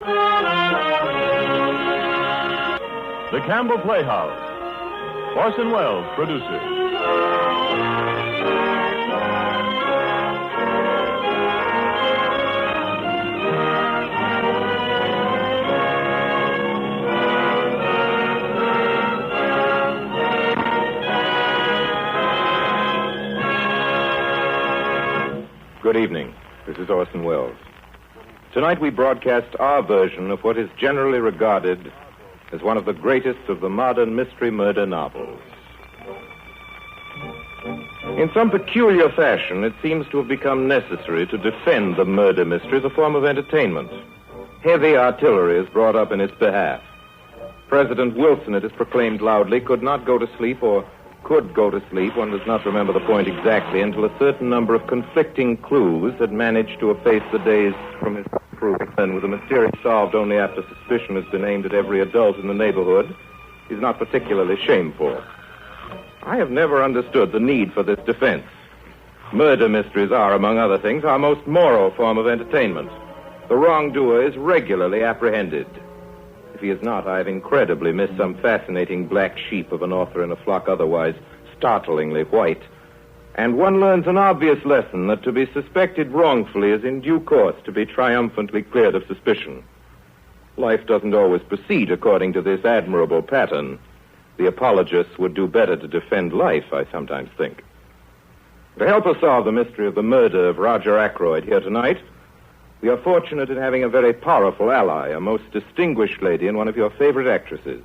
The Campbell Playhouse. Orson Welles, producer. Good evening. This is Orson Welles. Tonight we broadcast our version of what is generally regarded as one of the greatest of the modern mystery murder novels. In some peculiar fashion, it seems to have become necessary to defend the murder mystery as a form of entertainment. Heavy artillery is brought up in its behalf. President Wilson, it is proclaimed loudly, could not go to sleep or could go to sleep, one does not remember the point exactly, until a certain number of conflicting clues had managed to efface the days from his proof, and with a mystery solved only after suspicion has been aimed at every adult in the neighborhood, is not particularly shameful. I have never understood the need for this defense. Murder mysteries are, among other things, our most moral form of entertainment. The wrongdoer is regularly apprehended. If he is not, I have incredibly missed some fascinating black sheep of an author in a flock otherwise startlingly white. And one learns an obvious lesson that to be suspected wrongfully is in due course to be triumphantly cleared of suspicion. Life doesn't always proceed according to this admirable pattern. The apologists would do better to defend life, I sometimes think. To help us solve the mystery of the murder of Roger Ackroyd here tonight, we are fortunate in having a very powerful ally, a most distinguished lady and one of your favorite actresses.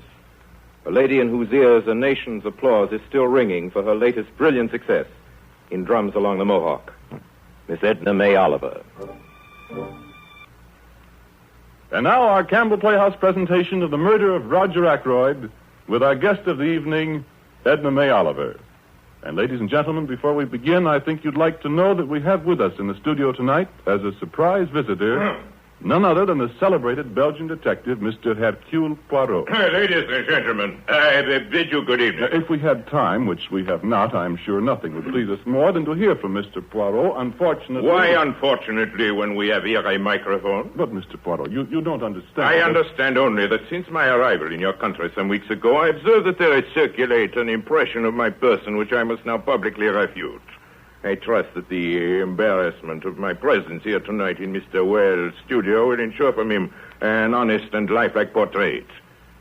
A lady in whose ears a nation's applause is still ringing for her latest brilliant success in Drums Along the Mohawk, Miss Edna May Oliver. And now our Campbell Playhouse presentation of the murder of Roger Ackroyd with our guest of the evening, Edna May Oliver. And ladies and gentlemen, before we begin, I think you'd like to know that we have with us in the studio tonight, as a surprise visitor, none other than the celebrated Belgian detective, Mr. Hercule Poirot. Ladies and gentlemen, I bid you good evening. If we had time, which we have not, I'm sure nothing would please us more than to hear from Mr. Poirot. Unfortunately... Why unfortunately when we have here a microphone? But, Mr. Poirot, you don't understand. I understand only that since my arrival in your country some weeks ago, I observed that there is circulate an impression of my person which I must now publicly refute. I trust that the embarrassment of my presence here tonight in Mr. Wells' studio will ensure from him an honest and lifelike portrait.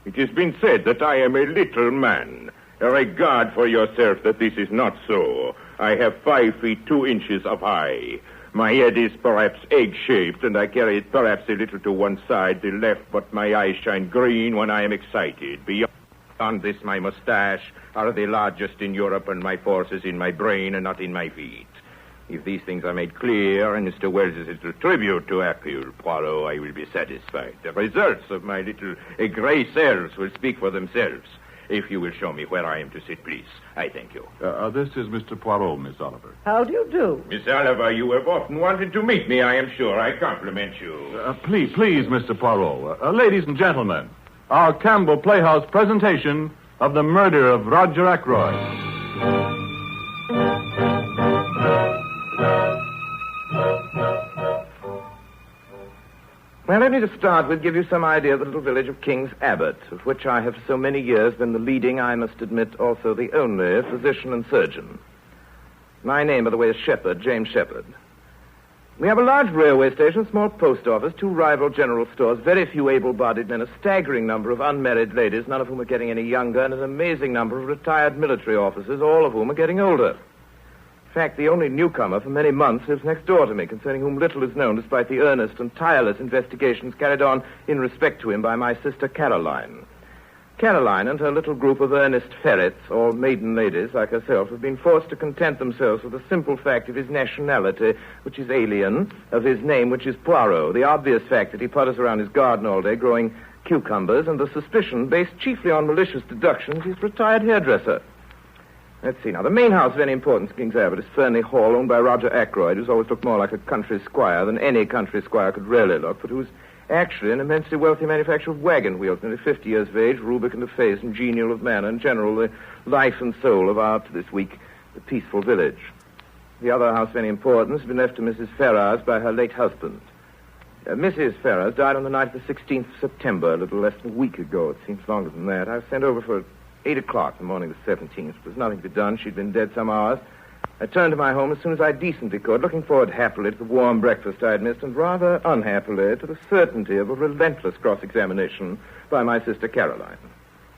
It has been said that I am a little man. A regard for yourself that this is not so. I have 5 feet 2 inches of high. My head is perhaps egg-shaped, and I carry it perhaps a little to one side, the left, but my eyes shine green when I am excited. Beyond this, my mustache are the largest in Europe, and my force is in my brain and not in my feet. If these things are made clear, and Mr. Wells is a tribute to Hercule Poirot, I will be satisfied. The results of my little gray cells will speak for themselves. If you will show me where I am to sit, please. I thank you. This is Mr. Poirot, Miss Oliver. How do you do? Miss Oliver, you have often wanted to meet me, I am sure. I compliment you. Please, Mr. Poirot. Ladies and gentlemen, our Campbell Playhouse presentation of the murder of Roger Ackroyd. Well, let me to start with give you some idea of the little village of King's Abbot, of which I have so many years been the leading, I must admit, also the only physician and surgeon. My name, by the way, is Shepherd, James Shepherd. We have a large railway station, small post office, 2 rival general stores, very few able-bodied men, a staggering number of unmarried ladies, none of whom are getting any younger, and an amazing number of retired military officers, all of whom are getting older. In fact, the only newcomer for many months lives next door to me, concerning whom little is known, despite the earnest and tireless investigations carried on in respect to him by my sister Caroline. Caroline and her little group of earnest ferrets, all maiden ladies like herself, have been forced to content themselves with the simple fact of his nationality, which is alien, of his name, which is Poirot, the obvious fact that he putters around his garden all day growing cucumbers, and the suspicion, based chiefly on malicious deductions, he's a retired hairdresser. Let's see now. The main house of any importance in King's Abbot is Fernley Hall, owned by Roger Ackroyd, who's always looked more like a country squire than any country squire could really look, but who's actually an immensely wealthy manufacturer of wagon wheels, nearly 50 years of age, rubric of face, and genial of manner, in general, the life and soul of our, to this week, the peaceful village. The other house of any importance has been left to Mrs. Ferrars by her late husband. Mrs. Ferrars died on the night of the 16th of September, a little less than a week ago. It seems longer than that. I was sent over for 8 o'clock the morning of the 17th. There was nothing to be done. She'd been dead some hours. I turned to my home as soon as I decently could, looking forward happily to the warm breakfast I had missed, and rather unhappily to the certainty of a relentless cross-examination by my sister Caroline.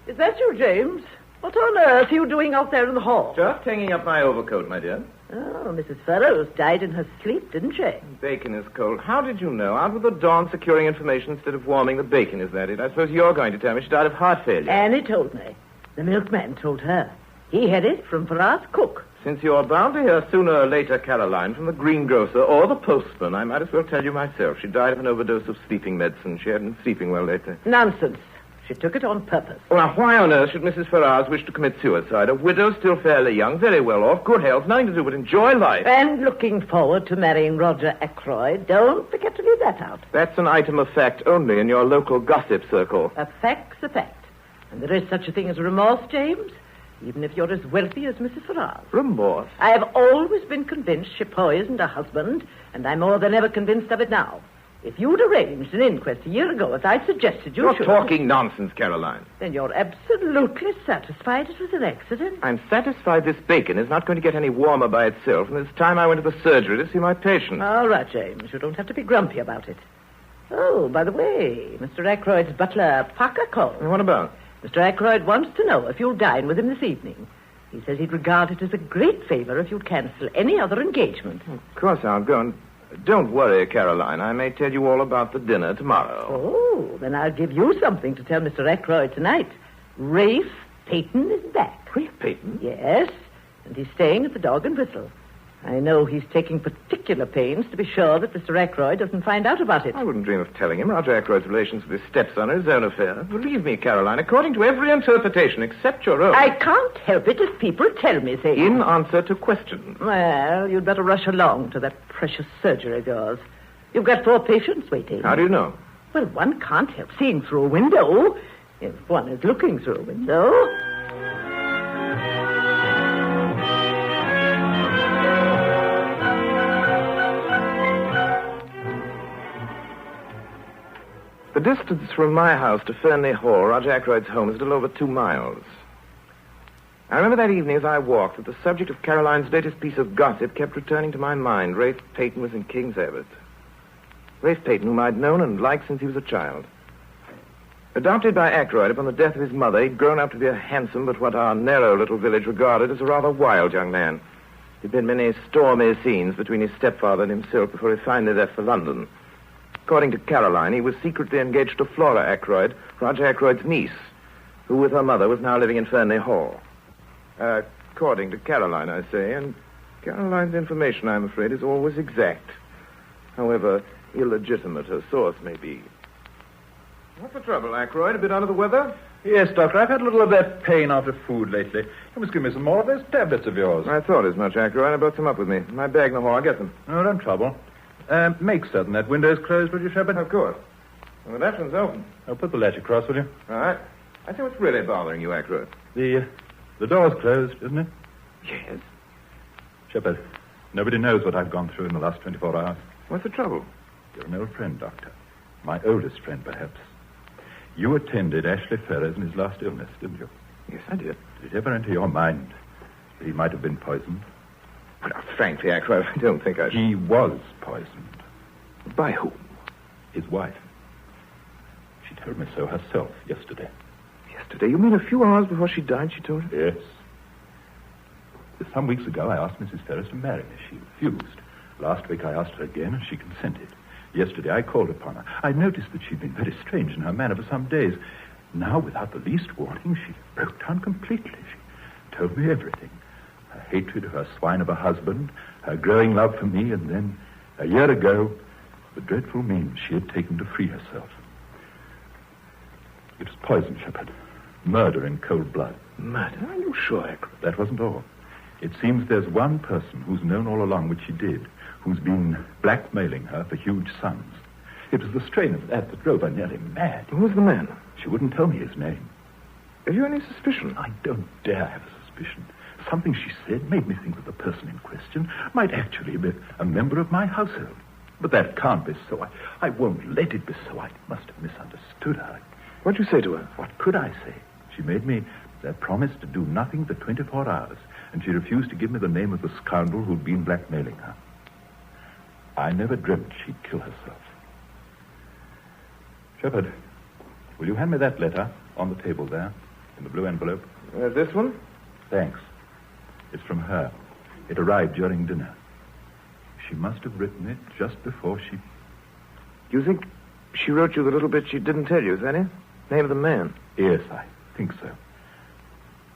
Is that you, James? What on earth are you doing out there in the hall? Just hanging up my overcoat, my dear. Oh, Mrs. Ferrars died in her sleep, didn't she? Bacon is cold. How did you know? Out with the dawn, securing information instead of warming the bacon, is that it? I suppose you're going to tell me she died of heart failure. Annie told me. The milkman told her. He had it from Ferrars' cook. Since you're bound to hear sooner or later, Caroline, from the greengrocer or the postman, I might as well tell you myself. She died of an overdose of sleeping medicine. She hadn't been sleeping well lately. Nonsense. She took it on purpose. Well, now, why on earth should Mrs. Ferrars wish to commit suicide? A widow, still fairly young, very well off, good health, nothing to do but enjoy life. And looking forward to marrying Roger Ackroyd. Don't forget to leave that out. That's an item of fact only in your local gossip circle. A fact's a fact. And there is such a thing as remorse, James, even if you're as wealthy as Mrs. Ferrars. Remorse? I have always been convinced she poisoned her husband, and I'm more than ever convinced of it now. If you'd arranged an inquest a year ago, as I'd suggested you should... You're talking nonsense, Caroline. Then you're absolutely satisfied it was an accident? I'm satisfied this bacon is not going to get any warmer by itself, and it's time I went to the surgery to see my patient. All right, James. You don't have to be grumpy about it. Oh, by the way, Mr. Ackroyd's butler, Parker, called. What about? Mr. Ackroyd wants to know if you'll dine with him this evening. He says he'd regard it as a great favor if you'd cancel any other engagement. Of course I'll go, and don't worry, Caroline. I may tell you all about the dinner tomorrow. Oh, then I'll give you something to tell Mr. Ackroyd tonight. Rafe Peyton is back. Rafe Peyton? Yes, and he's staying at the Dog and Whistle. I know he's taking particular pains to be sure that Mr. Ackroyd doesn't find out about it. I wouldn't dream of telling him. Roger Ackroyd's relations with his stepson are his own affair. Believe me, Caroline, according to every interpretation except your own. I can't help it if people tell me things. In answer to questions. Well, you'd better rush along to that precious surgery of yours. You've got 4 patients waiting. How do you know? Well, one can't help seeing through a window if one is looking through a window. The distance from my house to Fernley Hall, Roger Ackroyd's home, is a little over 2 miles. I remember that evening as I walked that the subject of Caroline's latest piece of gossip kept returning to my mind. Rafe Peyton was in King's Abbot. Rafe Peyton, whom I'd known and liked since he was a child. Adopted by Ackroyd upon the death of his mother, he'd grown up to be a handsome but what our narrow little village regarded as a rather wild young man. There'd been many stormy scenes between his stepfather and himself before he finally left for London. According to Caroline, he was secretly engaged to Flora Ackroyd, Roger Ackroyd's niece, who with her mother was now living in Fernley Hall. According to Caroline, I say, and Caroline's information, I'm afraid, is always exact. However illegitimate her source may be. What's the trouble, Ackroyd? A bit under the weather? Yes, Doctor. I've had a little of that pain after food lately. You must give me some more of those tablets of yours. I thought as much, Ackroyd. I brought some up with me. My bag in the hall. I'll get them. No, don't trouble. Make certain that window's closed, will you, Shepard? Of course. Well, that one's open. Oh, put the latch across, will you? All right. I say, what's really bothering you, Ackroyd? The door's closed, isn't it? Yes. Shepard, nobody knows what I've gone through in the last 24 hours. What's the trouble? You're an old friend, Doctor. My oldest friend, perhaps. You attended Ashley Ferrers in his last illness, didn't you? Yes, I did. Did it ever enter your mind that he might have been poisoned? Well, frankly, Ackroyd, I don't think I should. He was poisoned. By whom? His wife. She told me so herself yesterday. Yesterday? You mean a few hours before she died, she told you? Yes. Some weeks ago, I asked Mrs. Ferrers to marry me. She refused. Last week, I asked her again, and she consented. Yesterday, I called upon her. I noticed that she'd been very strange in her manner for some days. Now, without the least warning, she broke down completely. She told me everything. Her hatred of her swine of a husband, her growing love for me, and then, a year ago, the dreadful means she had taken to free herself. It was poison, Shepard. Murder in cold blood. Murder? Are you sure, Ackroyd? That wasn't all. It seems there's one person who's known all along what she did, who's been blackmailing her for huge sums. It was the strain of that drove her nearly mad. Who's the man? She wouldn't tell me his name. Have you any suspicion? I don't dare have a suspicion. Something she said made me think that the person in question might actually be a member of my household. But that can't be so. I won't let it be so. I must have misunderstood her. What'd you say to her? What could I say? She made me that promise to do nothing for 24 hours, and she refused to give me the name of the scoundrel who'd been blackmailing her. I never dreamt she'd kill herself. Shepard, will you hand me that letter on the table there, in the blue envelope? This one? Thanks. It's from her. It arrived during dinner. She must have written it just before she... You think she wrote you the little bit she didn't tell you, is that it? Name of the man? Yes, I think so.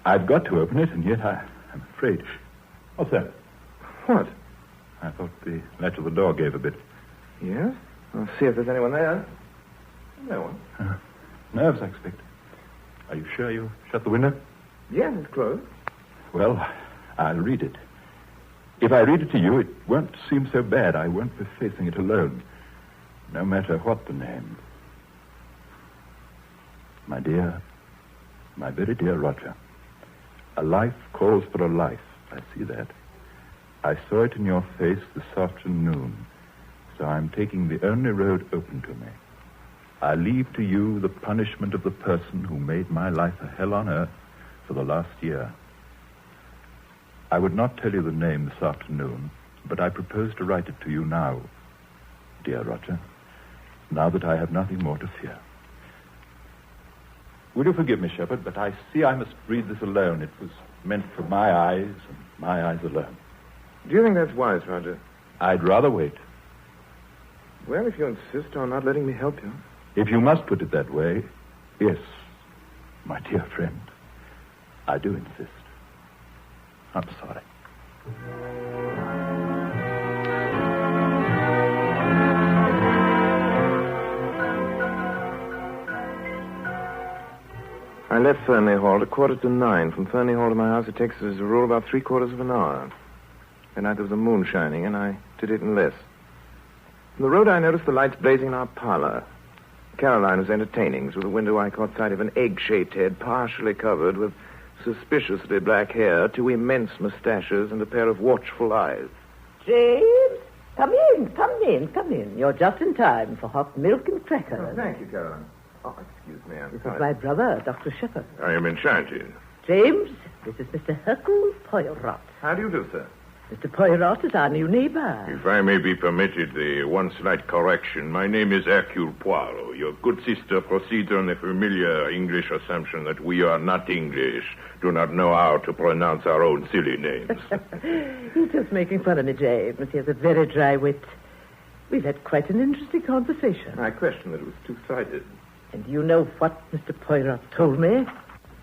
I've got to open it, and yet I'm afraid... What's that? What? I thought the latch of the door gave a bit. Yes? I'll see if there's anyone there. No one. Nerves, I expect. Are you sure you shut the window? Yes, it's closed. Well, I'll read it. If I read it to you, it won't seem so bad. I won't be facing it alone, no matter what the name. My dear, my very dear Roger, a life calls for a life. I see that. I saw it in your face this afternoon, so I'm taking the only road open to me. I leave to you the punishment of the person who made my life a hell on earth for the last year. I would not tell you the name this afternoon, but I propose to write it to you now, dear Roger, now that I have nothing more to fear. Will you forgive me, Shepard, but I see I must read this alone. It was meant for my eyes and my eyes alone. Do you think that's wise, Roger? I'd rather wait. Well, if you insist on not letting me help you. If you must put it that way, yes, my dear friend, I do insist. I'm sorry. I left Fernley Hall at 9:15. From Fernley Hall to my house, it takes, as a rule, about 3/4 of an hour. The night there was the moon shining, and I did it in less. From the road, I noticed the lights blazing in our parlor. Caroline was entertaining. Through the window, I caught sight of an egg-shaped head, partially covered with suspiciously black hair, 2 immense mustaches, and a pair of watchful eyes. James, come in. You're just in time for hot milk and crackers. Oh, thank you, Caroline. Oh, excuse me. I'm This is sorry. my brother, Dr. Shepard. I am enchanted. James, this is Mr. Hercule Poirot. How do you do, sir? Mr. Poirot is our new neighbor. If I may be permitted one slight correction, my name is Hercule Poirot. Your good sister proceeds on the familiar English assumption that we are not English, do not know how to pronounce our own silly names. He's just making fun of me, James. He has a very dry wit. We've had quite an interesting conversation. I question that it was two-sided. And do you know what Mr. Poirot told me?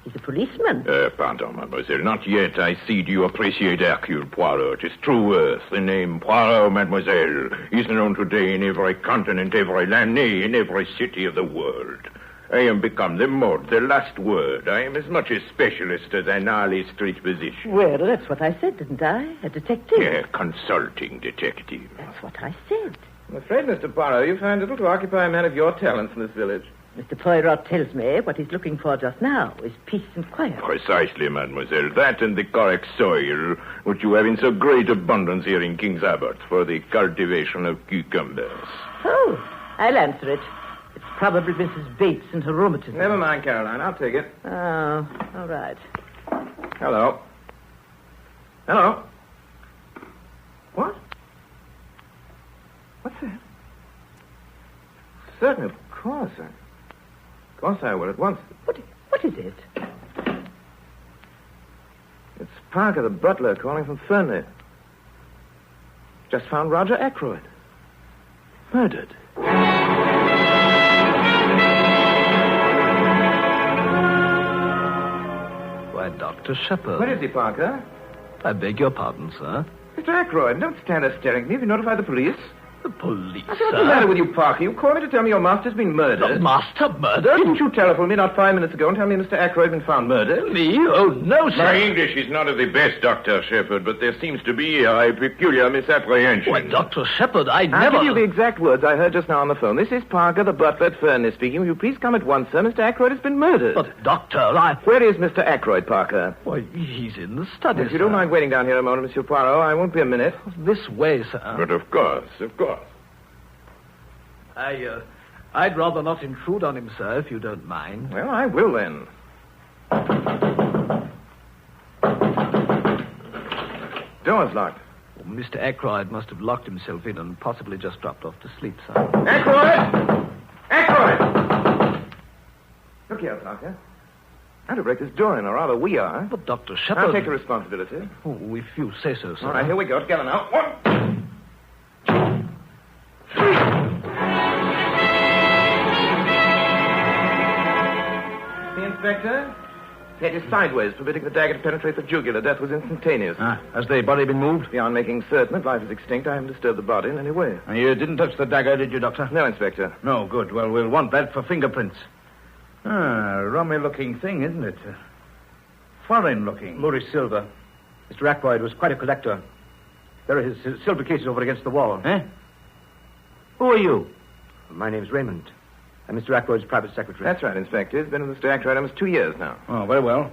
He's a policeman. Pardon, mademoiselle. Not yet. I see you appreciate Hercule Poirot. It is true worth. The name Poirot, mademoiselle, is known today in every continent, every land, nay, in every city of the world. I am become the mode, the last word. I am as much a specialist as an Harley Street physician. Well, that's what I said, didn't I? A detective. Yeah, consulting detective. That's what I said. I'm afraid, Mr. Poirot, you find little to occupy a man of your talents in this village. Mr. Poirot tells me what he's looking for just now is peace and quiet. Precisely, mademoiselle. That and the correct soil, which you have in so great abundance here in King's Abbot for the cultivation of cucumbers. Oh, I'll answer it. It's probably Mrs. Bates and her rheumatism. Never mind, Caroline. I'll take it. Oh, all right. Hello. Hello. What? What's that? Certainly, of course. Of course I will at once. What is it? It's Parker, the butler, calling from Fernley. Just found Roger Ackroyd. Murdered. Why, Dr. Shepard. Where is he, Parker? I beg your pardon, sir. Mr. Ackroyd, don't stand there staring at me. Have you notified the police? The police, What's the matter with you, Parker? You called me to tell me your master's been murdered. The master murdered? Didn't you telephone me not 5 minutes ago and tell me Mr. Ackroyd had been found murdered? Me? Oh, no, sir. My English is not of the best, Dr. Shepard, but there seems to be a peculiar misapprehension. Why, Dr. Shepard, I I'll never... give you the exact words I heard just now on the phone. This is Parker, the butler at Fernley speaking. Will you please come at once, sir? Mr. Ackroyd has been murdered. But, Doctor, I... Where is Mr. Ackroyd, Parker? Why, he's in the study, If you don't mind waiting down here a moment, Monsieur Poirot, I won't be a minute. This way, sir. But of course. I'd rather not intrude on him, sir, if you don't mind. Well, I will then. Door's locked. Well, Mr. Ackroyd must have locked himself in and possibly just dropped off to sleep, sir. Ackroyd! Ackroyd! Look here, Parker. I'm to break this door in, or rather we are. But Dr. Shepard... I'll take the responsibility. Oh, if you say so, sir. All right, here we go. Together now. 1, 2, 3. The inspector? He had his sideways, permitting the dagger to penetrate the jugular. Death was instantaneous. Has the body been moved? Beyond making certain that life is extinct, I haven't disturbed the body in any way. You didn't touch the dagger, did you, Doctor? No, Inspector. No, good. Well, we'll want that for fingerprints. Rummy-looking thing, isn't it? Foreign-looking. Moorish silver. Mr. Ackroyd was quite a collector. There are his silver cases over against the wall. Eh? Who are you? My name's Raymond. I'm Mr. Ackroyd's private secretary. That's right, Inspector. He's been with Mr. Ackroyd almost 2 years now. Oh, very well.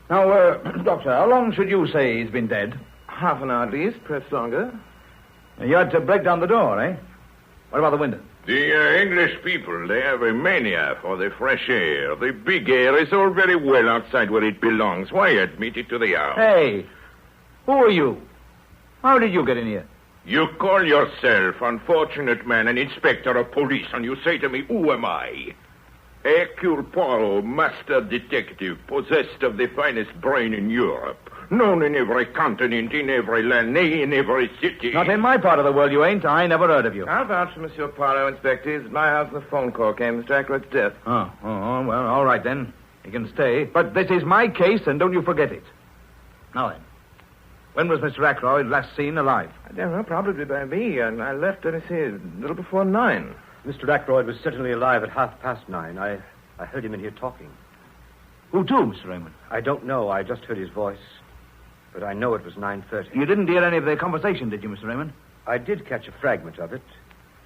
Now, Doctor, how long should you say he's been dead? Half an hour at least, perhaps longer. You had to break down the door, eh? What about the window? The English people, they have a mania for the fresh air. The big air is all very well outside where it belongs. Why admit it to the house? Hey, who are you? How did you get in here? You call yourself, unfortunate man, an inspector of police, and you say to me, who am I? Hercule Poirot, master detective, possessed of the finest brain in Europe. Known in every continent, in every land, nay, in every city. Not in my part of the world, you ain't. I never heard of you. I'll vouch for Monsieur Poirot, Inspector. He's at my house when the phone call came, Mr. Ackroyd's death. Oh, well, all right then. You can stay. But this is my case, and don't you forget it. Now then, when was Mr. Ackroyd last seen alive? I don't know, probably by me. And I left, let me see, a little before 9. Mr. Ackroyd was certainly alive at 9:30. I heard him in here talking. Who to, Mr. Raymond? I don't know. I just heard his voice. But I know it was 9:30. You didn't hear any of their conversation, did you, Mr. Raymond? I did catch a fragment of it.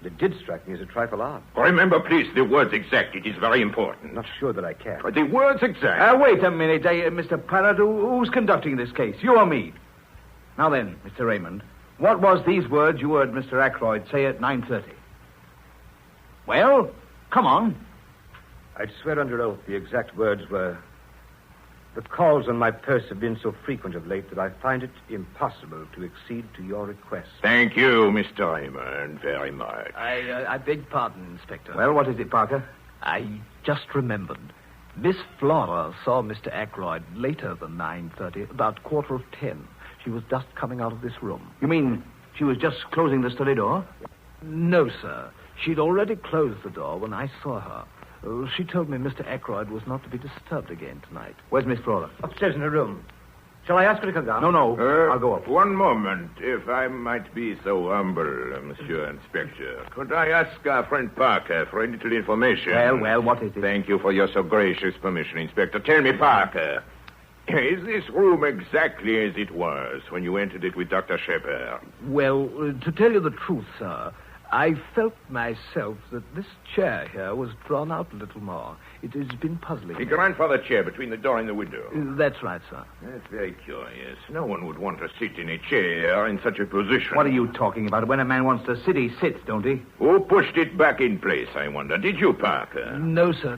It did strike me as a trifle odd. Remember, please, the words exact. It is very important. Not sure that I can. The words exact. Wait a minute, Mr. Parrott. Who's conducting this case? You or me? Now then, Mr. Raymond, what was these words you heard Mr. Ackroyd say at 9:30? Well, come on. I'd swear under oath the exact words were, "The calls on my purse have been so frequent of late that I find it impossible to accede to your request." Thank you, Mr. Raymond, very much. I beg pardon, Inspector. Well, what is it, Parker? I just remembered. Miss Flora saw Mr. Ackroyd later than 9:30, about 9:45. She was just coming out of this room. You mean she was just closing the study door? No, sir. She'd already closed the door when I saw her. She told me Mr. Ackroyd was not to be disturbed again tonight. Where's Miss Flora? Upstairs in her room. Shall I ask her to come down? No. I'll go up. One moment, if I might be so humble, Monsieur Inspector. Could I ask our friend Parker for a little information? Well, what is it? Thank you for your so gracious permission, Inspector. Tell me, Parker, is this room exactly as it was when you entered it with Dr. Shepard? Well, to tell you the truth, sir, I felt myself that this chair here was drawn out a little more. It has been puzzling. The grandfather chair between the door and the window. That's right, sir. That's very curious. No one would want to sit in a chair in such a position. What are you talking about? When a man wants to sit, he sits, don't he? Who pushed it back in place, I wonder? Did you, Parker? No, sir.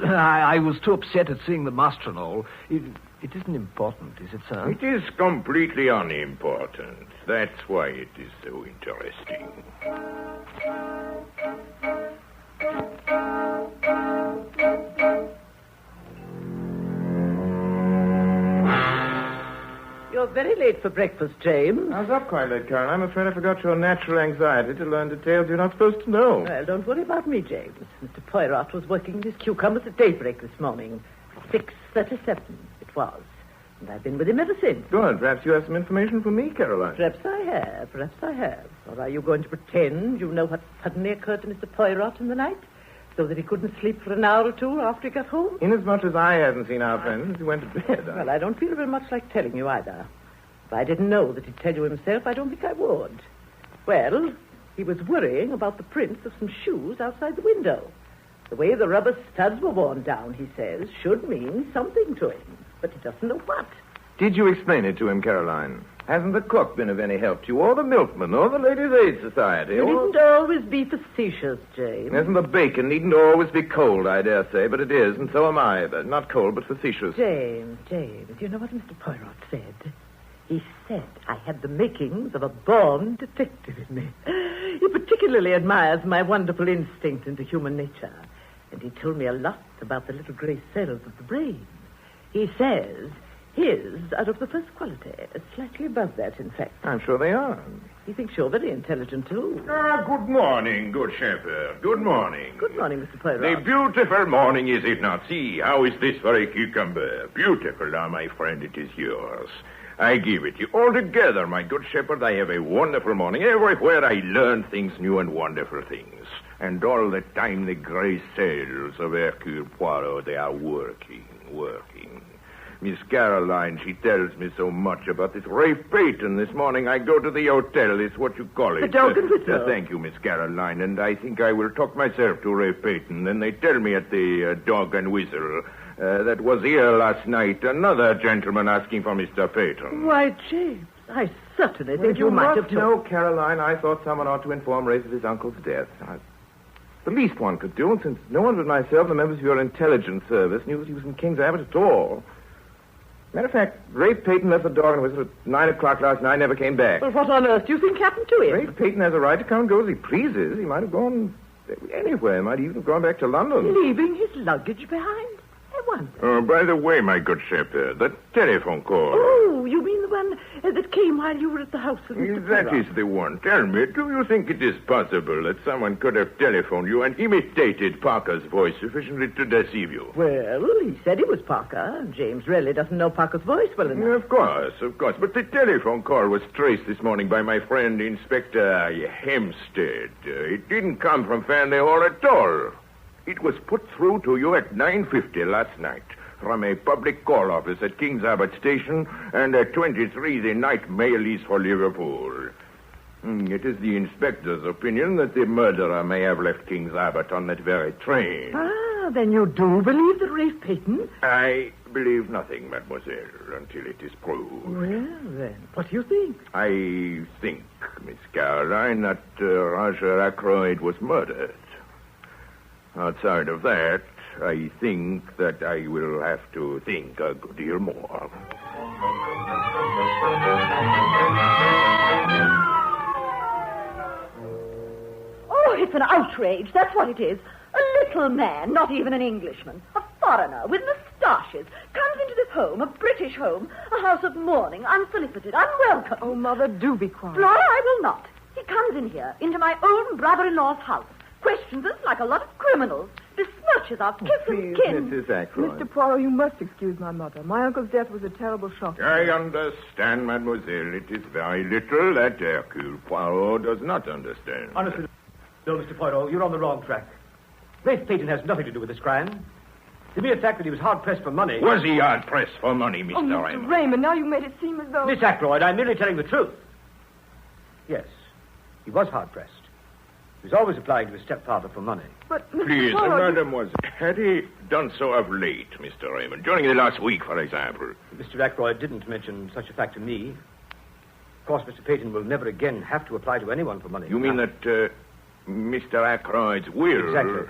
I was too upset at seeing the master and all. It isn't important, is it, sir? It is completely unimportant. That's why it is so interesting. You're very late for breakfast, James. I was up quite late, Karen. I'm afraid I forgot your natural anxiety to learn details you're not supposed to know. Well, don't worry about me, James. Mr. Poirot was working his cucumbers at daybreak this morning. 6:37 it was. And I've been with him ever since. Good. Perhaps you have some information for me, Caroline. Perhaps I have. Or are you going to pretend you know what suddenly occurred to Mr. Poirot in the night? So that he couldn't sleep for an hour or two after he got home? Inasmuch as I haven't seen our friend since he went to bed. Well, I don't feel very much like telling you either. If I didn't know that he'd tell you himself, I don't think I would. Well, he was worrying about the prints of some shoes outside the window. The way the rubber studs were worn down, he says, should mean something to him. But he doesn't know what. Did you explain it to him, Caroline? Hasn't the cook been of any help to you, or the milkman, or the Ladies' Aid Society? You or... needn't always be facetious, James. Isn't the bacon needn't always be cold, I dare say, but it is, and so am I. But not cold, but facetious. James, you know what Mr. Poirot said? He said I had the makings of a born detective in me. He particularly admires my wonderful instinct into human nature. And he told me a lot about the little grey cells of the brain. He says his are of the first quality, slightly above that, in fact. I'm sure they are. He thinks you're very intelligent, too. Good morning, good shepherd. Good morning. Good morning, Mr. Poirot. A beautiful morning, is it not? See, how is this for a cucumber? Beautiful, now, my friend, it is yours. I give it you. Altogether, my good shepherd, I have a wonderful morning. Everywhere I learn things new and wonderful things. And all the time the gray cells of Hercule Poirot, they are working. Miss Caroline, she tells me so much about this Rafe Peyton. This morning I go to the hotel. It's what you call it. The Dog and Whistle. Thank you, Miss Caroline. And I think I will talk myself to Rafe Peyton. Then they tell me at the Dog and Whistle that was here last night another gentleman asking for Mr. Peyton. Why, James, I certainly think you might have No, Caroline, I thought someone ought to inform Rafe of his uncle's death. The least one could do, and since no one but myself and the members of your intelligence service knew that he was in King's Abbot at all. Matter of fact, Rafe Peyton left the Dog and Whistle at 9 o'clock last night, never came back. Well, what on earth do you think happened to him? Rafe Peyton has a right to come and go as he pleases. He might have gone anywhere. He might even have gone back to London. Leaving his luggage behind? I wonder. By the way, my good shepherd, the telephone call. Oh, you mean the one that came while you were at the house with Mr. That Poirot? is the one. Tell me, do you think it is possible that someone could have telephoned you and imitated Parker's voice sufficiently to deceive you? Well, he said he was Parker. James really doesn't know Parker's voice well enough. Of course. But the telephone call was traced this morning by my friend Inspector Hempstead. It didn't come from Fanley Hall at all. It was put through to you at 9:50 last night from a public call office at King's Abbot Station, and at 23 the night mail is for Liverpool. It is the inspector's opinion that the murderer may have left King's Abbot on that very train. Ah, then you do believe that Rafe Peyton... I believe nothing, mademoiselle, until it is proved. Well, then, what do you think? I think, Miss Caroline, that Roger Ackroyd was murdered. Outside of that, I think that I will have to think a good deal more. Oh, it's an outrage. That's what it is. A little man, not even an Englishman, a foreigner with moustaches, comes into this home, a British home, a house of mourning, unsolicited, unwelcome. Oh, Mother, do be quiet. Flora, I will not. He comes in here, into my own brother-in-law's house, questions us like a lot of criminals, besmirches our kith and kin. Mrs. Ackroyd. Mr. Poirot, you must excuse my mother. My uncle's death was a terrible shock. I understand, mademoiselle. It is very little that Hercule Poirot does not understand. Honestly, no, Mr. Poirot, you're on the wrong track. Rafe Peyton has nothing to do with this crime. The mere fact that he was hard-pressed for money... Was he hard-pressed for money, Mr. Oh, Mr. Raymond? Raymond, now you made it seem as though... Miss Ackroyd, I'm merely telling the truth. Yes, he was hard-pressed. He was always applying to his stepfather for money. But, Mr. Please, Poirot... mademoiselle, had he done so of late, Mr. Raymond? During the last week, for example? Mr. Ackroyd didn't mention such a fact to me. Of course, Mr. Peyton will never again have to apply to anyone for money. You mean that Mr. Ackroyd's will... Exactly.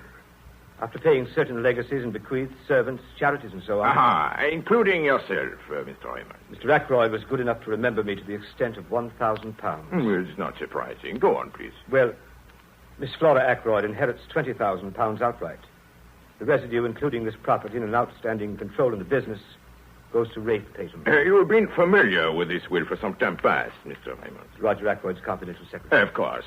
After paying certain legacies and bequeaths, servants, charities, and so on... Aha, including yourself, Mr. Raymond. Mr. Ackroyd was good enough to remember me to the extent of £1,000. Well, it's not surprising. Go on, please. Well, Miss Flora Ackroyd inherits £20,000 outright. The residue, including this property and an outstanding control in the business, goes to Rafe Peyton. You have been familiar with this will for some time past, Mr. Raymond. Roger Ackroyd's confidential secretary. Of course.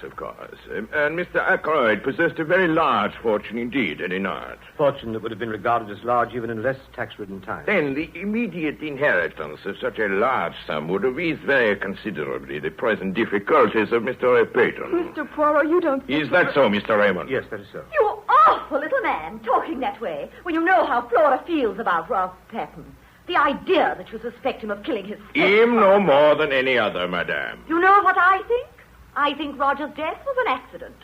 And Mr. Ackroyd possessed a very large fortune indeed, did he not? Fortune that would have been regarded as large even in less tax-ridden times. Then the immediate inheritance of such a large sum would have eased very considerably the present difficulties of Mr. Rafe Peyton. Mr. Poirot, you don't... Is that so, Mr. Raymond? Yes, that is so. You awful little man, talking that way, when you know how Flora feels about Ralph Patton. The idea that you suspect him of killing his sister. Him no more than any other, madame. You know what I think? I think Roger's death was an accident.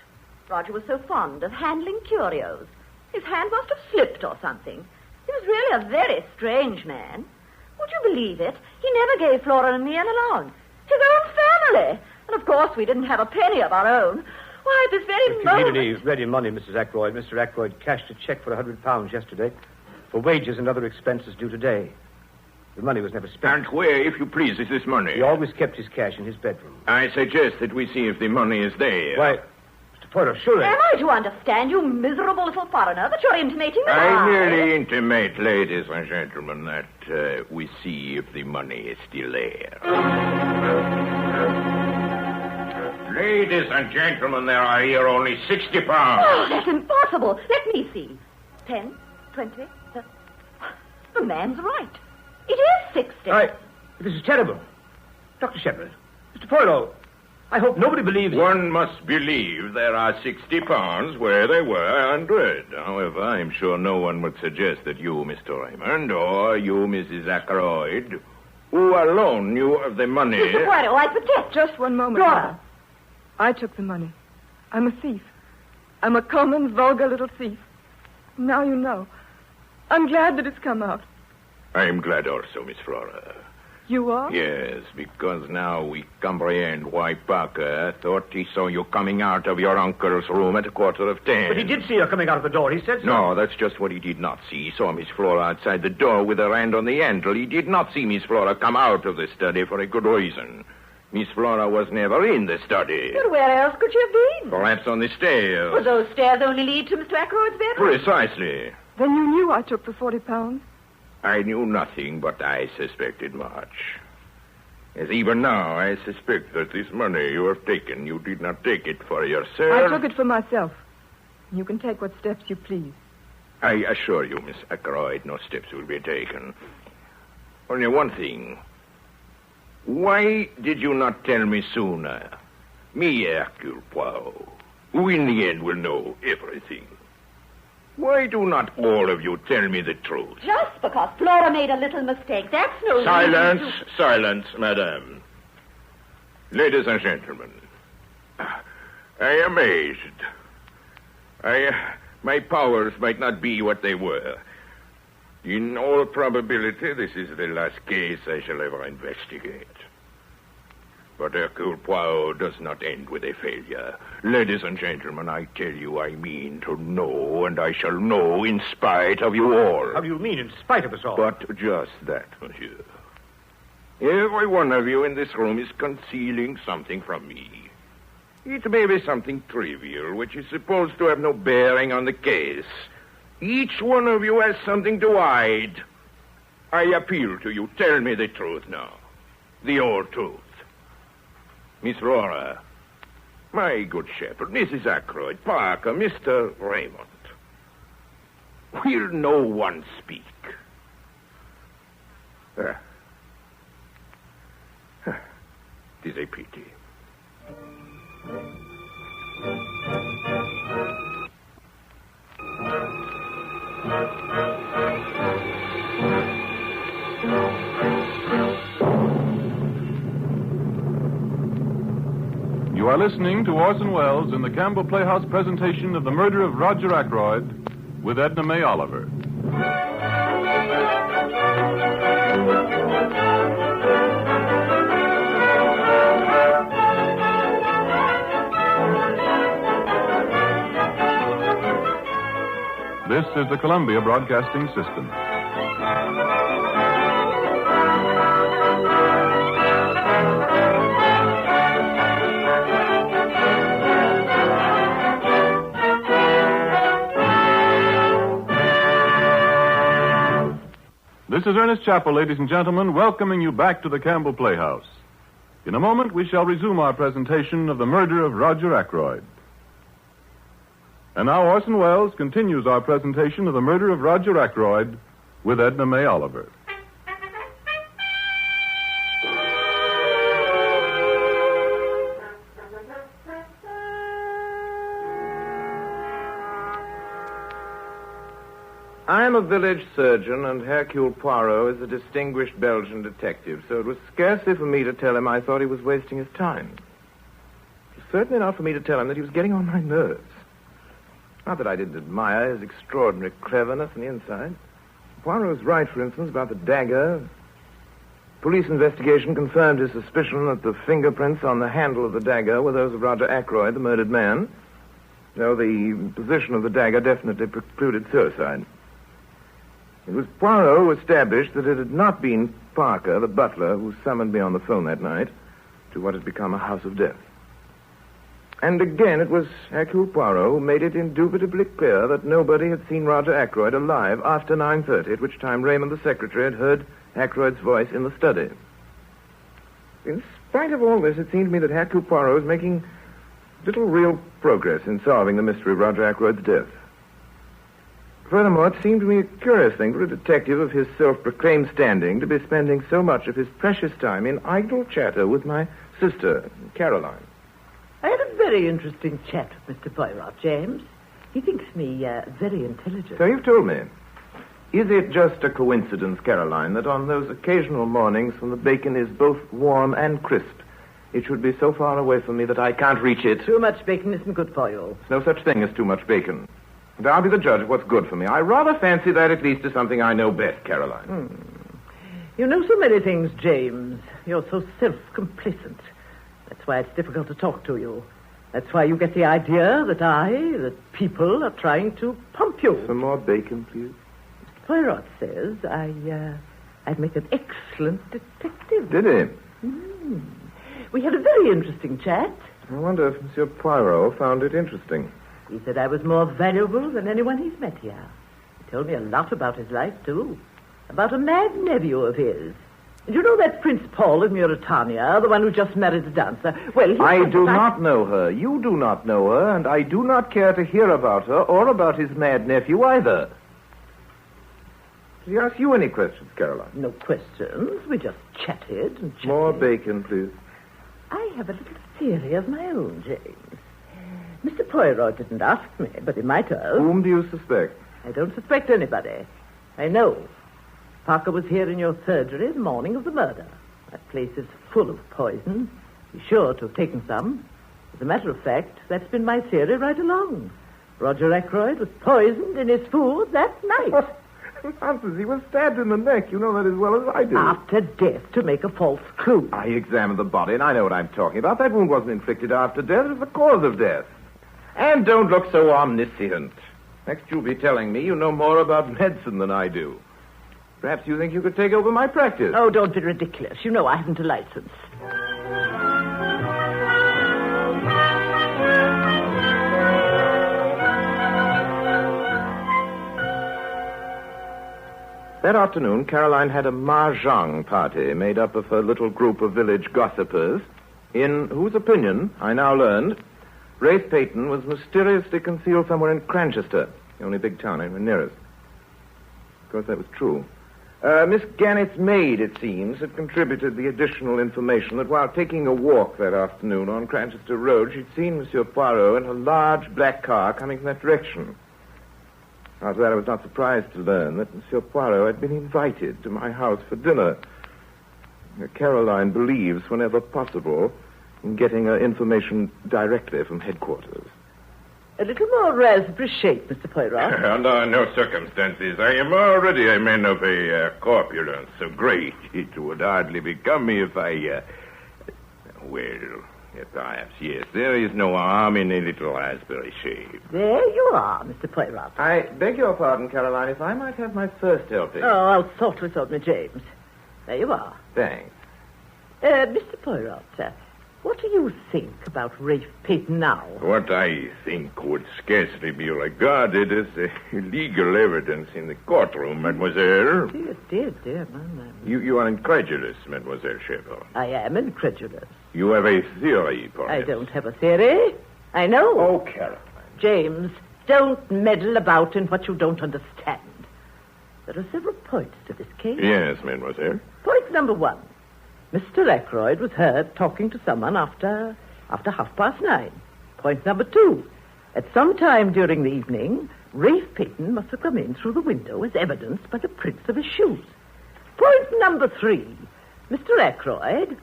Roger was so fond of handling curios. His hand must have slipped or something. He was really a very strange man. Would you believe it? He never gave Flora and me an allowance. His own family. And of course we didn't have a penny of our own. Why, at this very If moment... you need any ready money, Mrs. Ackroyd, Mr. Ackroyd cashed a check for £100 yesterday for wages and other expenses due today. The money was never spent. And where, if you please, is this money? He always kept his cash in his bedroom. I suggest that we see if the money is there. Why, Mr. Poirot, surely... Am I to understand, you miserable little foreigner, that you're intimating that I merely intimate, ladies and gentlemen, that we see if the money is still there. Ladies and gentlemen, there are here only 60 pounds. Oh, that's impossible. Let me see. 10, 20... The man's right. It is 60. This is terrible. Dr. Shepherd, Mr. Poirot, I hope nobody believes... One must believe there are 60 pounds where there were 100. However, I'm sure no one would suggest that you, Mr. Raymond, or you, Mrs. Ackroyd, who alone knew of the money... Mr. Poirot, I protest. Just one moment. Laura. I took the money. I'm a thief. I'm a common, vulgar little thief. Now you know. I'm glad that it's come out. I'm glad also, Miss Flora. You are? Yes, because now we comprehend why Parker thought he saw you coming out of your uncle's room at 10:15. But he did see her coming out of the door. He said so. No, that's just what he did not see. He saw Miss Flora outside the door with her hand on the handle. He did not see Miss Flora come out of the study for a good reason. Miss Flora was never in the study. But where else could she have been? Perhaps on the stairs. Would those stairs only lead to Mr. Ackroyd's bedroom? Precisely. Then you knew I took the £40. I knew nothing, but I suspected much. As even now, I suspect that this money you have taken, you did not take it for yourself. I took it for myself. You can take what steps you please. I assure you, Miss Ackroyd, no steps will be taken. Only one thing. Why did you not tell me sooner? Me, Hercule Poirot, who in the end will know everything. Why do not all of you tell me the truth? Just because Flora made a little mistake. That's no Silence, reason to... silence, madame. Ladies and gentlemen, I am aged. My powers might not be what they were. In all probability, this is the last case I shall ever investigate. But Hercule Poirot does not end with a failure. Ladies and gentlemen, I tell you, I mean to know, and I shall know in spite of you all. How do you mean, in spite of us all? But just that, monsieur. Every one of you in this room is concealing something from me. It may be something trivial, which is supposed to have no bearing on the case. Each one of you has something to hide. I appeal to you. Tell me the truth now. The whole truth. Miss Flora, my good shepherd, Mrs. Ackroyd, Parker, Mr. Raymond. Will no one speak? Tis a pity. You are listening to Orson Welles in the Campbell Playhouse presentation of The Murder of Roger Ackroyd with Edna May Oliver. This is the Columbia Broadcasting System. This is Ernest Chappell, ladies and gentlemen, welcoming you back to the Campbell Playhouse. In a moment, we shall resume our presentation of The Murder of Roger Ackroyd. And now Orson Welles continues our presentation of The Murder of Roger Ackroyd with Edna May Oliver. I'm a village surgeon, and Hercule Poirot is a distinguished Belgian detective, so it was scarcely for me to tell him I thought he was wasting his time. It was certainly not for me to tell him that he was getting on my nerves. Not that I didn't admire his extraordinary cleverness on the inside. Poirot was right, for instance, about the dagger. Police investigation confirmed his suspicion that the fingerprints on the handle of the dagger were those of Roger Ackroyd, the murdered man, though the position of the dagger definitely precluded suicide. It was Poirot who established that it had not been Parker, the butler, who summoned me on the phone that night to what had become a house of death. And again, it was Hercule Poirot who made it indubitably clear that nobody had seen Roger Ackroyd alive after 9:30, at which time Raymond, the secretary, had heard Ackroyd's voice in the study. In spite of all this, it seemed to me that Hercule Poirot was making little real progress in solving the mystery of Roger Ackroyd's death. Furthermore, it seemed to me a curious thing for a detective of his self-proclaimed standing to be spending so much of his precious time in idle chatter with my sister, Caroline. I had a very interesting chat with Mr. Poirot, James. He thinks me very intelligent. So you've told me. Is it just a coincidence, Caroline, that on those occasional mornings when the bacon is both warm and crisp, it should be so far away from me that I can't reach it? Too much bacon isn't good for you. There's no such thing as too much bacon. And I'll be the judge of what's good for me. I rather fancy that at least is something I know best, Caroline. You know so many things, James. You're so self-complacent. That's why it's difficult to talk to you. That's why you get the idea that people are trying to pump you. Some more bacon, please. Poirot says I'd make an excellent detective. Did he? We had a very interesting chat. I wonder if Monsieur Poirot found it interesting. He said I was more valuable than anyone he's met here. He told me a lot about his life, too. About a mad nephew of his. And you know that Prince Paul of Mauritania, the one who just married the dancer? Well, I do not know her. You do not know her, and I do not care to hear about her or about his mad nephew either. Did he ask you any questions, Caroline? No questions. We just chatted and chatted. More bacon, please. I have a little theory of my own, James. Mr. Poirot didn't ask me, but he might have. Whom do you suspect? I don't suspect anybody. I know. Parker was here in your surgery the morning of the murder. That place is full of poison. He's sure to have taken some. As a matter of fact, that's been my theory right along. Roger Ackroyd was poisoned in his food that night. Nonsense, he was stabbed in the neck. You know that as well as I do. After death, to make a false clue. I examined the body, and I know what I'm talking about. That wound wasn't inflicted after death. It was the cause of death. And don't look so omniscient. Next, you'll be telling me you know more about medicine than I do. Perhaps you think you could take over my practice. Oh, don't be ridiculous. You know I haven't a license. That afternoon, Caroline had a mahjong party made up of her little group of village gossipers, in whose opinion, I now learned, Rafe Peyton was mysteriously concealed somewhere in Cranchester, the only big town anywhere near us. Of course, that was true. Miss Gannett's maid, it seems, had contributed the additional information that while taking a walk that afternoon on Cranchester Road, she'd seen Monsieur Poirot in a large black car coming from that direction. After that, I was not surprised to learn that Monsieur Poirot had been invited to my house for dinner. Caroline believes, whenever possible, in getting her information directly from headquarters. A little more raspberry shake, Mr. Poirot. Under no circumstances. I am already a man of a corpulence so great it would hardly become me if I... Well, perhaps, yes. There is no harm in a little raspberry shake. There you are, Mr. Poirot. I beg your pardon, Caroline, if I might have my first helping. Oh, I'll sort this out, James. There you are. Thanks. Mr. Poirot, what do you think about Rafe Peyton now? What I think would scarcely be regarded as legal evidence in the courtroom, mademoiselle. Dear. You are incredulous, mademoiselle Campbell. I am incredulous. You have a theory, perhaps. I don't have a theory. I know. Oh, Caroline. James, don't meddle about in what you don't understand. There are several points to this case. Yes, mademoiselle. Point number 1. Mr. Ackroyd was heard talking to someone after 9:30. Point number 2. At some time during the evening, Rafe Peyton must have come in through the window as evidenced by the prints of his shoes. Point number 3. Mr. Ackroyd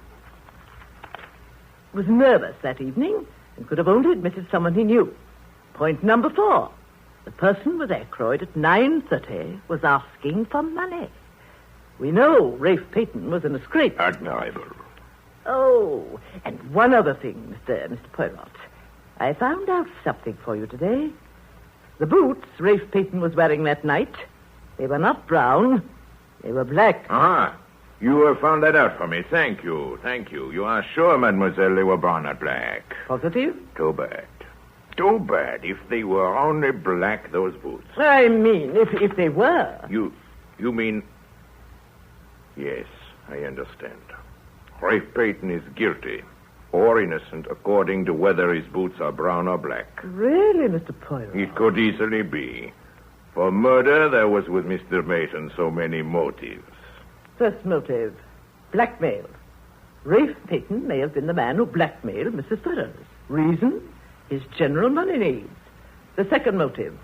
was nervous that evening and could have only admitted someone he knew. Point number 4. The person with Ackroyd at 9:30 was asking for money. We know Rafe Peyton was in a scrape. Admirable. Oh, and one other thing, Mr. Poirot. I found out something for you today. The boots Rafe Peyton was wearing that night, they were not brown, they were black. Ah, you have found that out for me. Thank you. You are sure, mademoiselle, they were brown, not black? Positive? Too bad. Too bad. If they were only black, those boots. I mean, if they were. You mean... Yes, I understand. Rafe Peyton is guilty or innocent according to whether his boots are brown or black. Really, Mr. Poirot? It could easily be. For murder, there was with Mr. Peyton so many motives. First motive, blackmail. Rafe Peyton may have been the man who blackmailed Mrs. Ferrers. Reason, his general money needs. The second motive,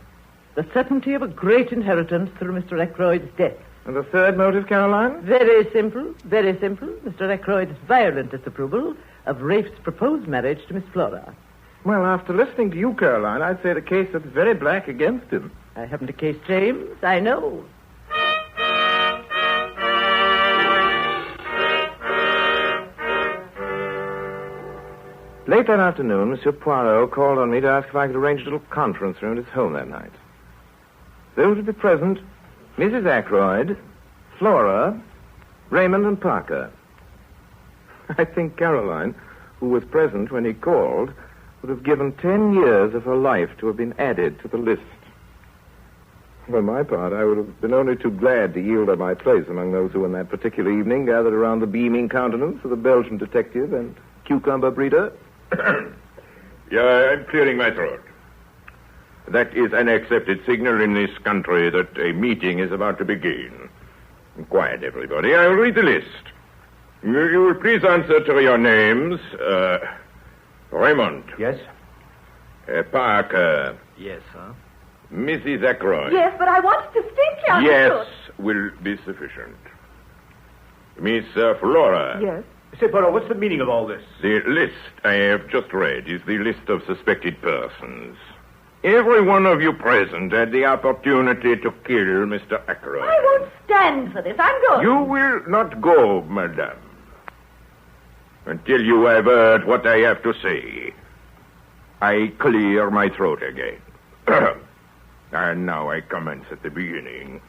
the certainty of a great inheritance through Mr. Ackroyd's death. And the third motive, Caroline? Very simple, very simple. Mr. Ackroyd's violent disapproval of Rafe's proposed marriage to Miss Flora. Well, after listening to you, Caroline, I'd say the case looks very black against him. I haven't a case, James. I know. Late that afternoon, Monsieur Poirot called on me to ask if I could arrange a little conference room at his home that night. There were to be present Mrs. Ackroyd, Flora, Raymond, and Parker. I think Caroline, who was present when he called, would have given 10 years of her life to have been added to the list. For my part, I would have been only too glad to yield her my place among those who, on that particular evening, gathered around the beaming countenance of the Belgian detective and cucumber breeder. Yeah, I'm clearing my throat. That is an accepted signal in this country that a meeting is about to begin. Quiet, everybody. I'll read the list. You will please answer to your names. Raymond. Yes? Parker. Yes, sir. Mrs. Ackroyd. Yes, but I wanted distinctly understood. Yes, will be sufficient. Miss Flora. Yes. Say, Poirot, what's the meaning of all this? The list I have just read is the list of suspected persons. Every one of you present had the opportunity to kill Mr. Ackroyd. I won't stand for this. I'm going. You will not go, madame, until you have heard what I have to say. I clear my throat again. And now I commence at the beginning.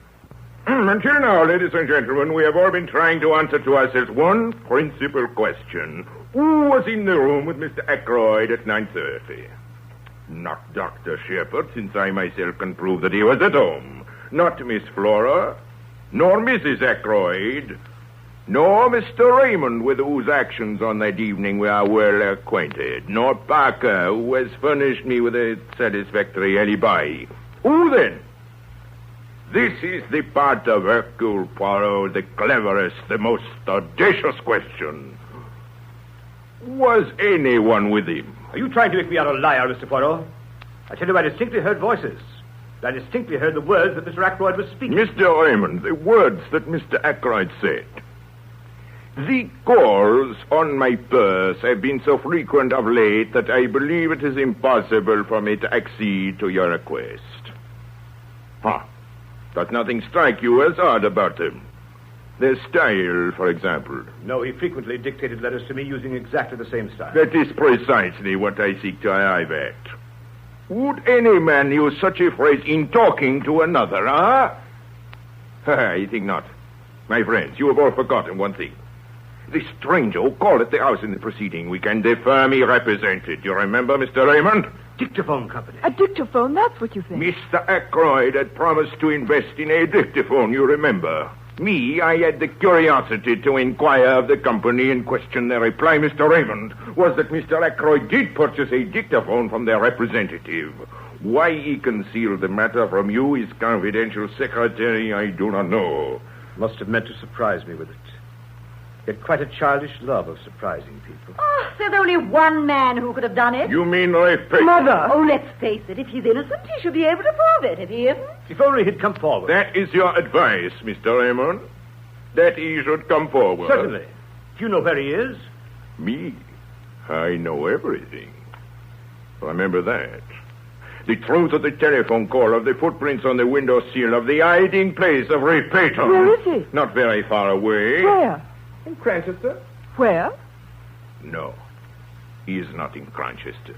Until now, ladies and gentlemen, we have all been trying to answer to ourselves one principal question. Who was in the room with Mr. Ackroyd at 9:30? Not Dr. Shepherd, since I myself can prove that he was at home. Not Miss Flora, nor Mrs. Ackroyd, nor Mr. Raymond, with whose actions on that evening we are well acquainted, nor Parker, who has furnished me with a satisfactory alibi. Who then? This is the part of Hercule Poirot, the cleverest, the most audacious question. Was anyone with him? Are you trying to make me out a liar, Mr. Poirot? I tell you, I distinctly heard voices. I distinctly heard the words that Mr. Ackroyd was speaking. Mr. Raymond, the words that Mr. Ackroyd said. The calls on my purse have been so frequent of late that I believe it is impossible for me to accede to your request. Does nothing strike you as odd about them? Their style, for example. No, he frequently dictated letters to me using exactly the same style. That is precisely what I seek to arrive at. Would any man use such a phrase in talking to another, huh? I think not. My friends, you have all forgotten one thing. The stranger who called at the house in the preceding weekend, the firm he represented. You remember, Mr. Raymond? Dictaphone company. A dictaphone, that's what you think. Mr. Ackroyd had promised to invest in a dictaphone, you remember. Me, I had the curiosity to inquire of the company in question. Their reply, Mr. Raymond, was that Mr. Ackroyd did purchase a dictaphone from their representative. Why he concealed the matter from you, his confidential secretary, I do not know. Must have meant to surprise me with it. He had quite a childish love of surprising people. Oh, there's only one man who could have done it. You mean Rafe Peyton? Mother! Oh, let's face it. If he's innocent, he should be able to prove it. If he isn't... If only he'd come forward. That is your advice, Mr. Raymond? That he should come forward? Certainly. Do you know where he is? Me? I know everything. Remember that. The truth of the telephone call, of the footprints on the window sill, of the hiding place of Ray Peyton. Where is he? Not very far away. Where? In Cranchester. Where? No, he is not in Cranchester.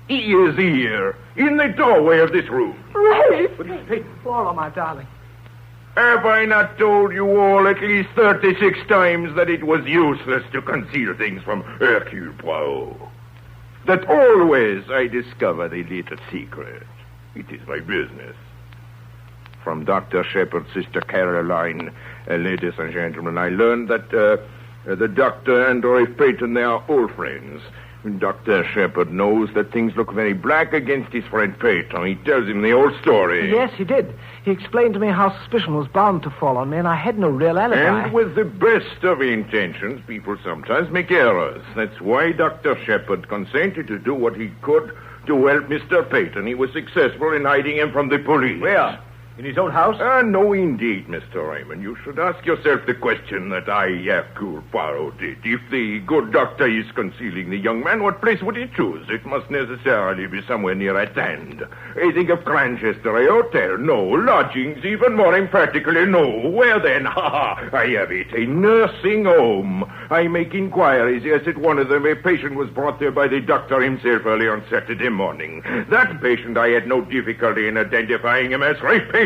He is here, in the doorway of this room. Rafe! But Miss Peyton, Flora, my darling. Have I not told you all at least 36 times that it was useless to conceal things from Hercule Poirot? That always I discover the little secret. It is my business. From Dr. Shepard's sister Caroline, ladies and gentlemen, I learned that the doctor and Ray Peyton, they are old friends. Dr. Shepard knows that things look very black against his friend Peyton. He tells him the old story. Yes, he did. He explained to me how suspicion was bound to fall on me, and I had no real alibi. And with the best of intentions, people sometimes make errors. That's why Dr. Shepard consented to do what he could to help Mr. Peyton. He was successful in hiding him from the police. Where? In his own house? No, indeed, Mr. Raymond. You should ask yourself the question that I, Hercule Poirot, did. If the good doctor is concealing the young man, what place would he choose? It must necessarily be somewhere near at hand. I think of Cranchester, a hotel. No. Lodgings, even more emphatically, no. Where then? I have it. A nursing home. I make inquiries. Yes, at one of them, a patient was brought there by the doctor himself early on Saturday morning. That patient, I had no difficulty in identifying him as Ray Peyton.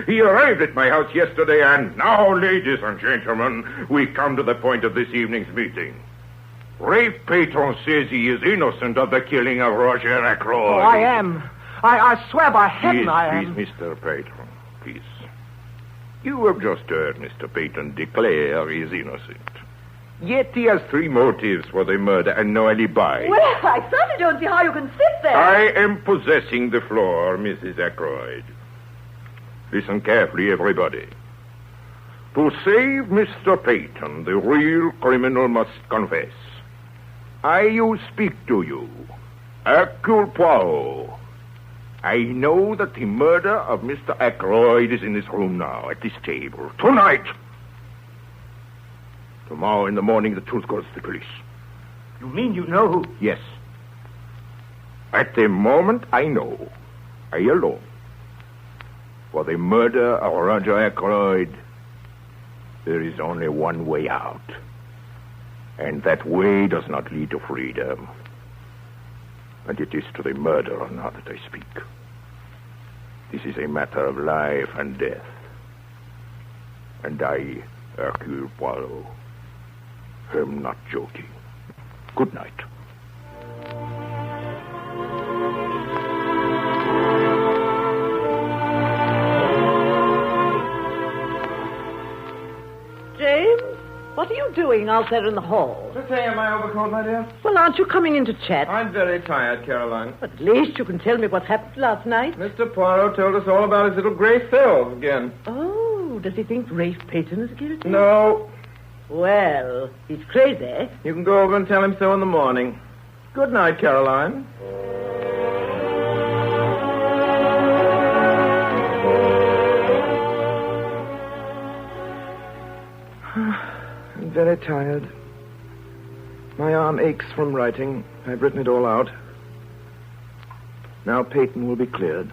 He arrived at my house yesterday, and now, ladies and gentlemen, we come to the point of this evening's meeting. Ray Peyton says he is innocent of the killing of Roger Ackroyd. Oh, I am. I swear by heaven I am. Please, Mr. Peyton, please. You have just heard Mr. Peyton declare he is innocent. Yet he has 3 motives for the murder and no alibi. Well, I certainly don't see how you can sit there. I am possessing the floor, Mrs. Ackroyd. Listen carefully, everybody. To save Mr. Peyton, the real criminal must confess. I speak to you, Hercule Poirot. I know that the murder of Mr. Ackroyd is in this room now, at this table, tonight. Tomorrow in the morning, the truth goes to the police. You mean you know who? Yes. At the moment, I know. I alone. For the murder of Roger Ackroyd, there is only one way out. And that way does not lead to freedom. And it is to the murderer now that I speak. This is a matter of life and death. And I, Hercule Poirot, am not joking. Good night. James, what are you doing out there in the hall? Just hanging my overcoat, my dear. Well, aren't you coming in to chat? I'm very tired, Caroline. But at least you can tell me what happened last night. Mr. Poirot told us all about his little gray cells again. Oh, does he think Rafe Peyton is guilty? No. Well, he's crazy. You can go over and tell him so in the morning. Good night, Caroline. I'm very tired. My arm aches from writing. I've written it all out. Now Peyton will be cleared.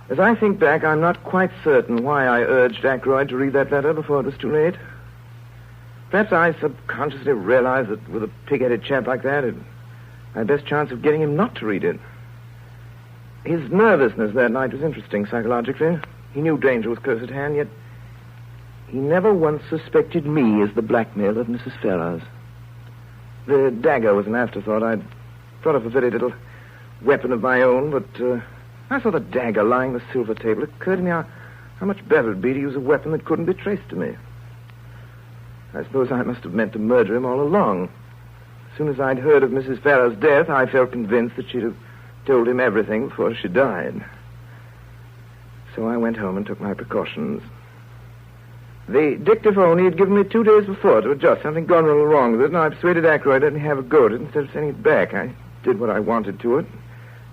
As I think back, I'm not quite certain why I urged Ackroyd to read that letter before it was too late. Perhaps I subconsciously realized that with a pig-headed chap like that, it my best chance of getting him not to read it. His nervousness that night was interesting psychologically. He knew danger was close at hand, yet he never once suspected me as the blackmailer of Mrs. Ferrars. The dagger was an afterthought. I'd thought of a very little weapon of my own, but I saw the dagger lying on the silver table. It occurred to me how much better it would be to use a weapon that couldn't be traced to me. I suppose I must have meant to murder him all along. As soon as I'd heard of Mrs. Ferrars' death, I felt convinced that she'd have told him everything before she died. So I went home and took my precautions. The dictaphone he had given me 2 days before to adjust. Something gone a little wrong with it, and I persuaded Ackroyd to let me have a go at it instead of sending it back. I did what I wanted to it.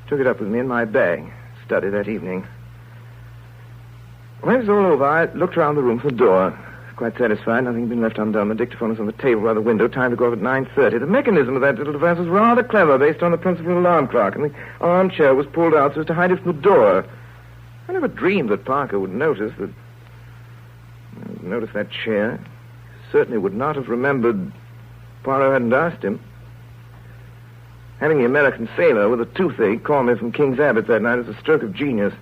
Took it up with me in my bag. Studied that evening. When it was all over, I looked around the room for the door. Quite satisfied. Nothing had been left undone. The dictaphone was on the table by the window. Time to go off at 9:30. The mechanism of that little device was rather clever, based on the principle of alarm clock, and the armchair was pulled out so as to hide it from the door. I never dreamed that Parker would notice that chair. He certainly would not have remembered Poirot hadn't asked him. Having the American sailor with a toothache call me from King's Abbot that night is a stroke of genius.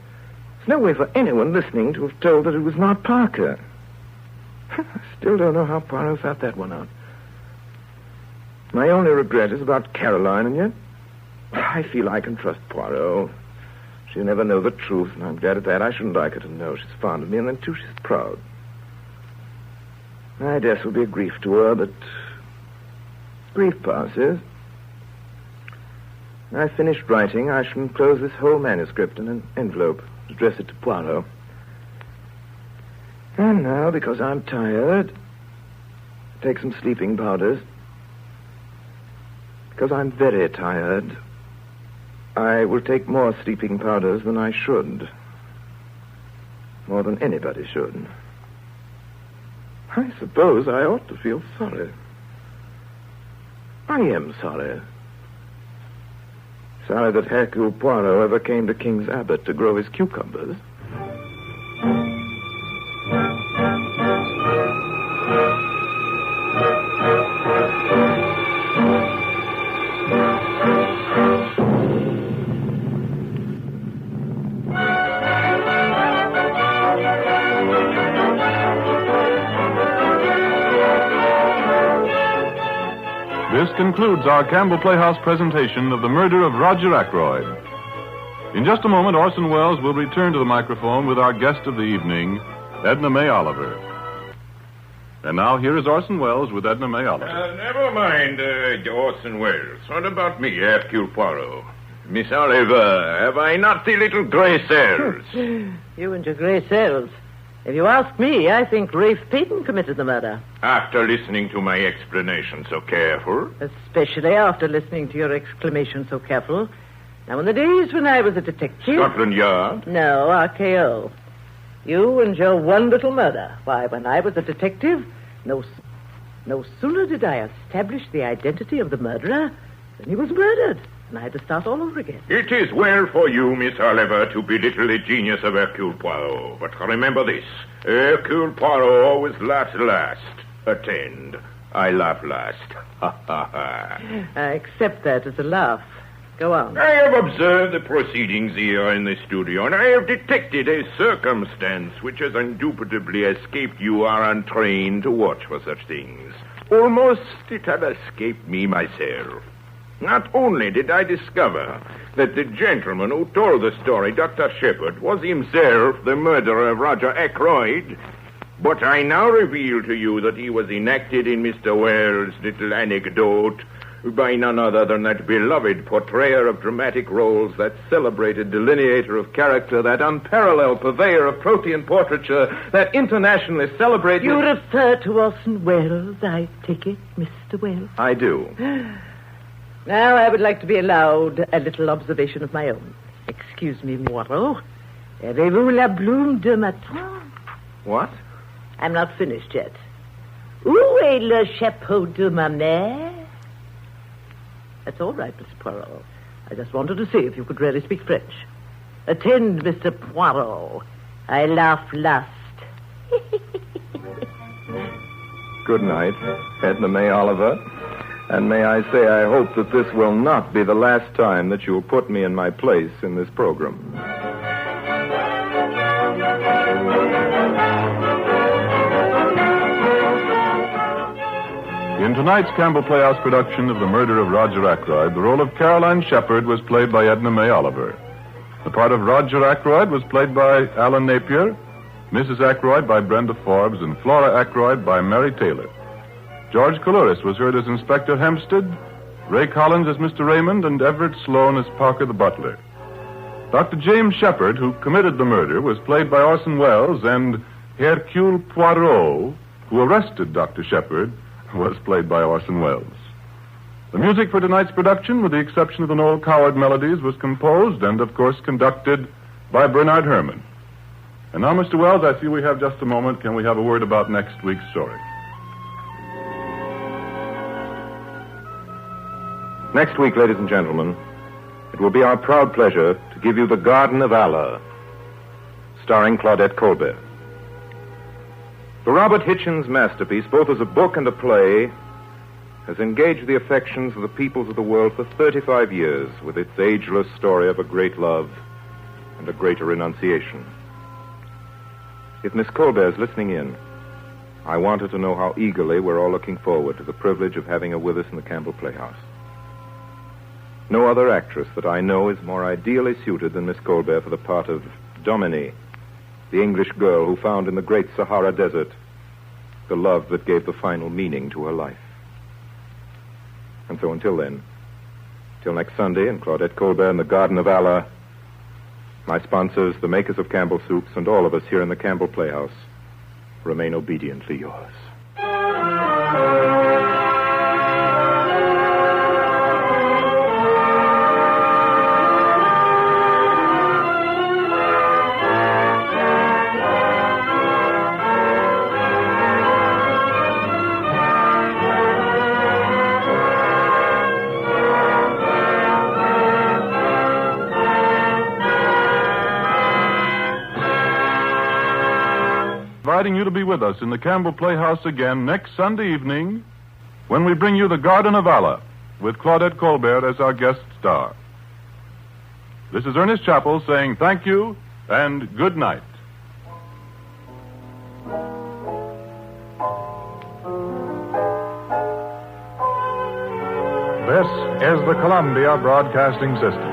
There's no way for anyone listening to have told that it was not Parker. I still don't know how Poirot thought that one out. My only regret is about Caroline, and yet I feel I can trust Poirot. She'll never know the truth, and I'm glad at that. I shouldn't like her to know she's fond of me, and then, too, she's proud. My death will be a grief to her, but grief passes. When I've finished writing, I shall enclose this whole manuscript in an envelope, address it to Poirot. And now, because I'm tired, take some sleeping powders. Because I'm very tired, I will take more sleeping powders than I should. More than anybody should. I suppose I ought to feel sorry. I am sorry. Sorry that Hercule Poirot ever came to King's Abbot to grow his cucumbers. This concludes our Campbell Playhouse presentation of The Murder of Roger Ackroyd. In just a moment, Orson Welles will return to the microphone with our guest of the evening, Edna May Oliver. And now, here is Orson Welles with Edna May Oliver. Never mind, Orson Welles. What about me, Hercule Poirot? Miss Oliver, have I not the little gray cells? You and your gray cells. If you ask me, I think Rafe Peyton committed the murder. After listening to my explanation so careful? Especially after listening to your exclamation so careful. Now, in the days when I was a detective... Scotland Yard? No, RKO. You and your one little murder. Why, when I was a detective, no sooner did I establish the identity of the murderer than he was murdered. And I had to start all over again. It is well for you, Miss Oliver, to belittle the genius of Hercule Poirot. But remember this. Hercule Poirot always laughs last. Attend. I laugh last. Ha, ha, ha. I accept that as a laugh. Go on. I have observed the proceedings here in the studio, and I have detected a circumstance which has indubitably escaped you are untrained to watch for such things. Almost it had escaped me myself. Not only did I discover that the gentleman who told the story, Dr. Shepard, was himself the murderer of Roger Ackroyd, but I now reveal to you that he was enacted in Mr. Wells' little anecdote by none other than that beloved portrayer of dramatic roles, that celebrated delineator of character, that unparalleled purveyor of protean portraiture, that internationally celebrated... You refer to Orson Welles, I take it, Mr. Welles? I do. Now, I would like to be allowed a little observation of my own. Excuse me, Moreau. Avez-vous la plume de matin? What? I'm not finished yet. Où est le chapeau de ma mère? That's all right, Mr. Poirot. I just wanted to see if you could really speak French. Attend, Mr. Poirot. I laugh last. Good night, Edna May Oliver. And may I say, I hope that this will not be the last time that you'll put me in my place in this program. In tonight's Campbell Playhouse production of The Murder of Roger Ackroyd, the role of Caroline Shepard was played by Edna May Oliver. The part of Roger Ackroyd was played by Alan Napier, Mrs. Ackroyd by Brenda Forbes, and Flora Ackroyd by Mary Taylor. George Coulouris was heard as Inspector Hempstead, Ray Collins as Mr. Raymond, and Everett Sloan as Parker the butler. Dr. James Shepard, who committed the murder, was played by Orson Welles, and Hercule Poirot, who arrested Dr. Shepard, was played by Orson Welles. The music for tonight's production, with the exception of the Noel Coward melodies, was composed and, of course, conducted by Bernard Herrmann. And now, Mr. Wells, I see we have just a moment. Can we have a word about next week's story? Next week, ladies and gentlemen, it will be our proud pleasure to give you The Garden of Allah, starring Claudette Colbert. The Robert Hitchens masterpiece, both as a book and a play, has engaged the affections of the peoples of the world for 35 years with its ageless story of a great love and a greater renunciation. If Miss Colbert is listening in, I want her to know how eagerly we're all looking forward to the privilege of having her with us in the Campbell Playhouse. No other actress that I know is more ideally suited than Miss Colbert for the part of Dominique, the English girl who found in the great Sahara Desert the love that gave the final meaning to her life. And so until then, till next Sunday in Claudette Colbert in the Garden of Allah, my sponsors, the makers of Campbell Soups, and all of us here in the Campbell Playhouse remain obediently yours. Inviting you to be with us in the Campbell Playhouse again next Sunday evening when we bring you The Garden of Allah with Claudette Colbert as our guest star. This is Ernest Chappell saying thank you and good night. This is the Columbia Broadcasting System.